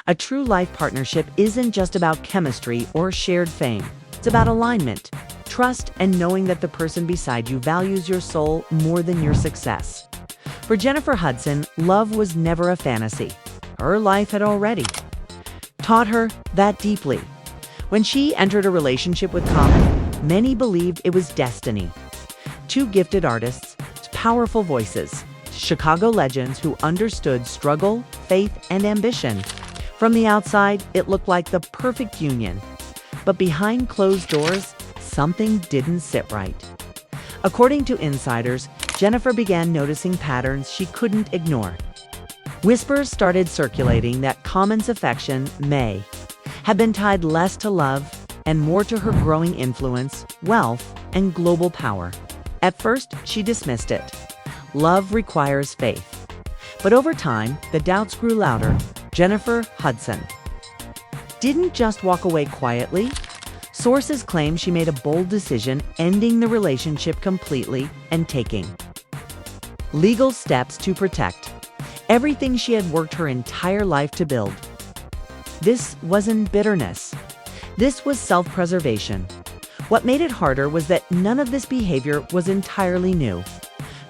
A true life partnership isn't just about chemistry or shared fame. It's about alignment, trust, and knowing that the person beside you values your soul more than your success. For Jennifer Hudson, love was never a fantasy. Her life had already taught her that deeply. When she entered a relationship with Common, many believed it was destiny. Two gifted artists, powerful voices, Chicago legends who understood struggle, faith, and ambition. From the outside, it looked like the perfect union. But behind closed doors, something didn't sit right. According to insiders, Jennifer began noticing patterns she couldn't ignore. Whispers started circulating that Common's affection may have been tied less to love and more to her growing influence, wealth, and global power. At first, she dismissed it. Love requires faith. But over time, the doubts grew louder. Jennifer Hudson didn't just walk away quietly. Sources claim she made a bold decision, ending the relationship completely and taking legal steps to protect everything she had worked her entire life to build. This wasn't bitterness. This was self-preservation. What made it harder was that none of this behavior was entirely new.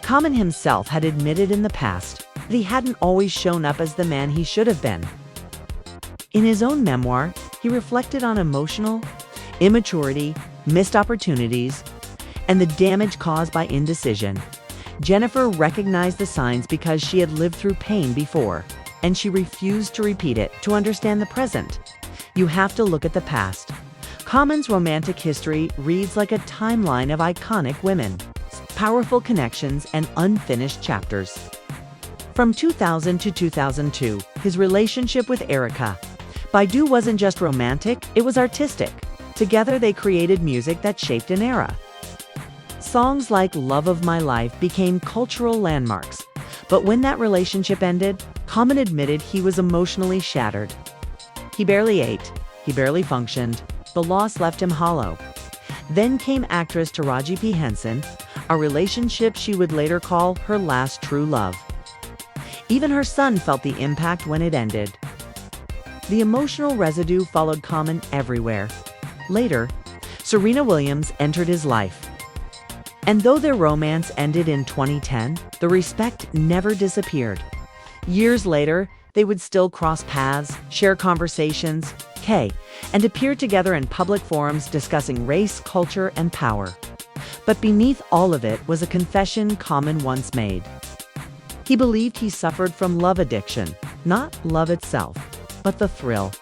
Common himself had admitted in the past that he hadn't always shown up as the man he should have been. In his own memoir, he reflected on emotional immaturity, missed opportunities, and the damage caused by indecision. Jennifer recognized the signs because she had lived through pain before, and she refused to repeat it to understand the present. You have to look at the past. Common's romantic history reads like a timeline of iconic women, powerful connections, and unfinished chapters. From 2000 to 2002, his relationship with Erica Baidu wasn't just romantic, it was artistic. Together they created music that shaped an era. Songs like Love of My Life became cultural landmarks. But when that relationship ended, Common admitted he was emotionally shattered. He barely ate, he barely functioned. The loss left him hollow. Then came actress Taraji P. Henson, a relationship she would later call her last true love. Even her son felt the impact when it ended. The emotional residue followed Common everywhere. Later, Serena Williams entered his life. And though their romance ended in 2010, the respect never disappeared. Years later, they would still cross paths, share conversations, and appear together in public forums discussing race, culture, and power. But beneath all of it was a confession Common once made. He believed he suffered from love addiction, not love itself, but the thrill.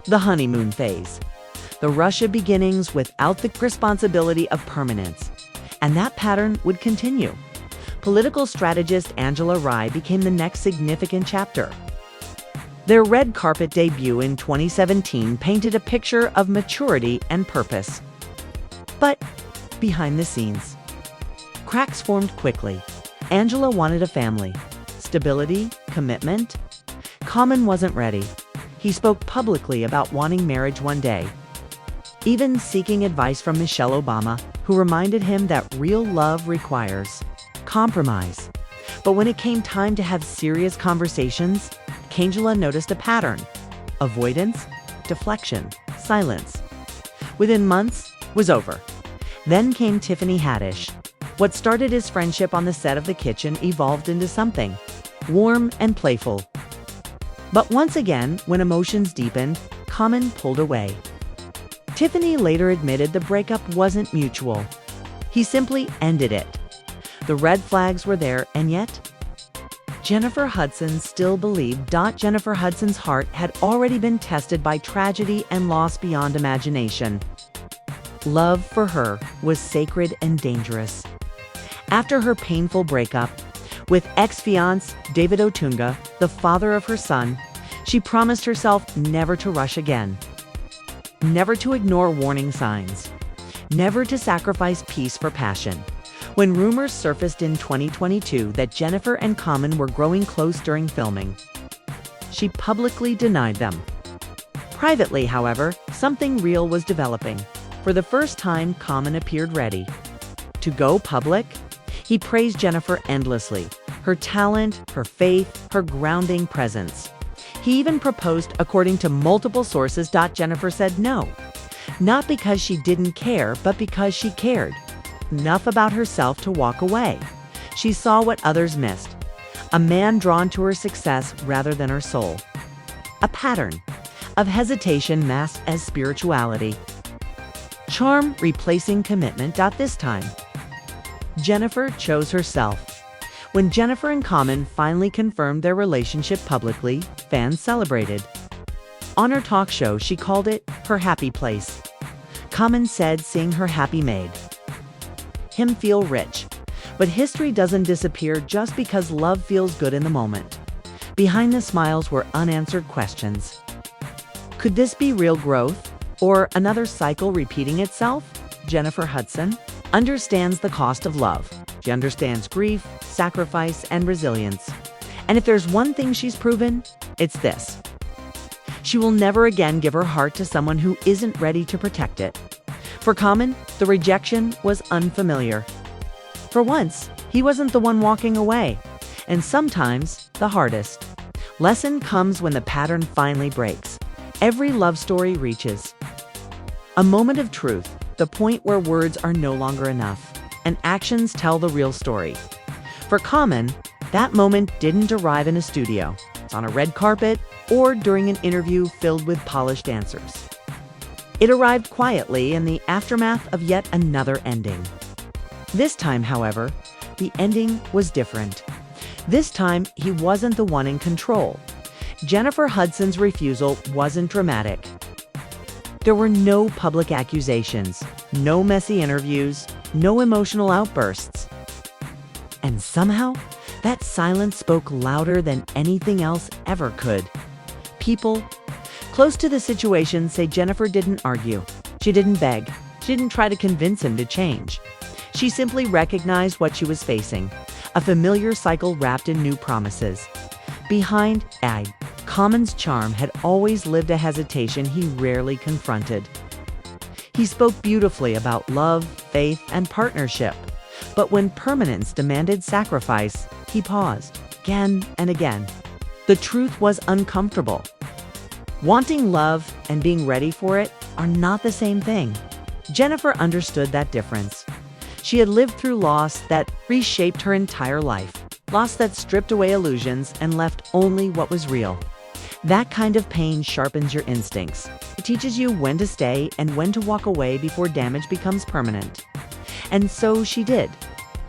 The honeymoon phase. The rush of beginnings without the responsibility of permanence. And that pattern would continue. Political strategist Angela Rye became the next significant chapter. Their red carpet debut in 2017 painted a picture of maturity and purpose. But behind the scenes, cracks formed quickly. Angela wanted a family, stability, commitment. Common wasn't ready. He spoke publicly about wanting marriage one day, even seeking advice from Michelle Obama, who reminded him that real love requires compromise. But when it came time to have serious conversations, Angela noticed a pattern: avoidance, deflection, silence. Within months, was over. Then came Tiffany Haddish. What started as friendship on the set of The Kitchen evolved into something warm and playful. But once again, when emotions deepened, Common pulled away. Tiffany later admitted the breakup wasn't mutual. He simply ended it. The red flags were there, and yet Jennifer Hudson still believed. Jennifer Hudson's heart had already been tested by tragedy and loss beyond imagination. Love for her was sacred and dangerous. After her painful breakup with ex-fiance David Otunga, the father of her son, she promised herself never to rush again. Never to ignore warning signs. Never to sacrifice peace for passion. When rumors surfaced in 2022 that Jennifer and Common were growing close during filming, she publicly denied them. Privately, however, something real was developing. For the first time, Common appeared ready to go public. He praised Jennifer endlessly, her talent, her faith, her grounding presence. He even proposed, according to multiple sources. Jennifer said no. Not because she didn't care, but because she cared enough about herself to walk away. She saw what others missed. A man drawn to her success rather than her soul. A pattern of hesitation masked as spirituality. Charm replacing commitment. This time, Jennifer chose herself. When Jennifer and Common finally confirmed their relationship publicly, fans celebrated. On her talk show, she called it her happy place. Common said seeing her happy made him feel rich. But history doesn't disappear just because love feels good in the moment. Behind the smiles were unanswered questions. Could this be real growth? Or another cycle repeating itself? Jennifer Hudson understands the cost of love. She understands grief, sacrifice, and resilience. And if there's one thing she's proven, it's this. She will never again give her heart to someone who isn't ready to protect it. For Common, the rejection was unfamiliar. For once, he wasn't the one walking away. And sometimes, the hardest lesson comes when the pattern finally breaks. Every love story reaches a moment of truth, the point where words are no longer enough, and actions tell the real story. For Common, that moment didn't arrive in a studio, it's on a red carpet, or during an interview filled with polished answers. It arrived quietly in the aftermath of yet another ending. This time, however, the ending was different. This time, he wasn't the one in control. Jennifer Hudson's refusal wasn't dramatic. There were no public accusations, no messy interviews, no emotional outbursts. And somehow, that silence spoke louder than anything else ever could. People close to the situation say Jennifer didn't argue. She didn't beg. She didn't try to convince him to change. She simply recognized what she was facing, a familiar cycle wrapped in new promises. Behind Common's charm had always lived a hesitation he rarely confronted. He spoke beautifully about love, faith, and partnership. But when permanence demanded sacrifice, he paused, again and again. The truth was uncomfortable. Wanting love and being ready for it are not the same thing. Jennifer understood that difference. She had lived through loss that reshaped her entire life, loss that stripped away illusions and left only what was real. That kind of pain sharpens your instincts. It teaches you when to stay and when to walk away before damage becomes permanent. And so she did.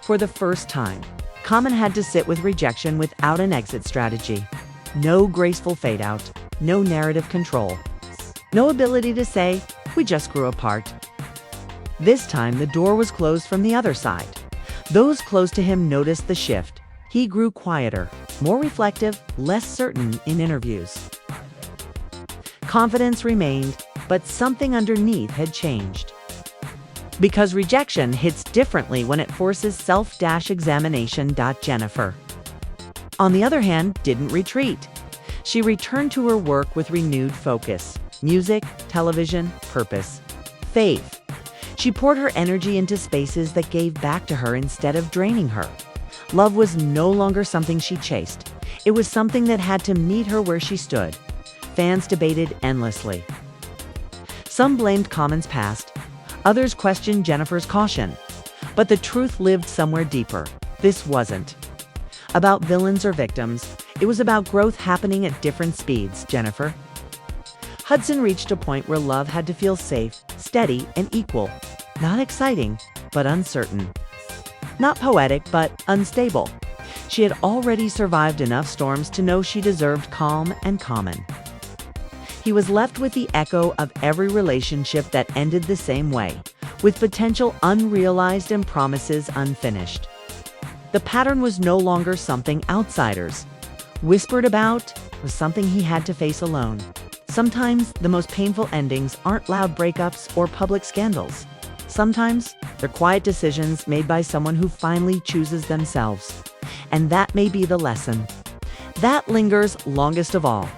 For the first time, Common had to sit with rejection without an exit strategy. No graceful fade out, no narrative control, no ability to say, "We just grew apart." This time, the door was closed from the other side. Those close to him noticed the shift. He grew quieter, more reflective, less certain in interviews. Confidence remained, but something underneath had changed. Because rejection hits differently when it forces self-examination. Jennifer, on the other hand, didn't retreat. She returned to her work with renewed focus. Music, television, purpose, faith. She poured her energy into spaces that gave back to her instead of draining her. Love was no longer something she chased. It was something that had to meet her where she stood. Fans debated endlessly. Some blamed Common's past. Others questioned Jennifer's caution. But the truth lived somewhere deeper. This wasn't about villains or victims. It was about growth happening at different speeds. Jennifer Hudson reached a point where love had to feel safe, steady, and equal. Not exciting, but uncertain. Not poetic, but unstable. She had already survived enough storms to know she deserved calm and Common. He was left with the echo of every relationship that ended the same way, with potential unrealized and promises unfinished. The pattern was no longer something outsiders whispered about. It was something he had to face alone. Sometimes the most painful endings aren't loud breakups or public scandals. Sometimes they're quiet decisions made by someone who finally chooses themselves. And that may be the lesson that lingers longest of all.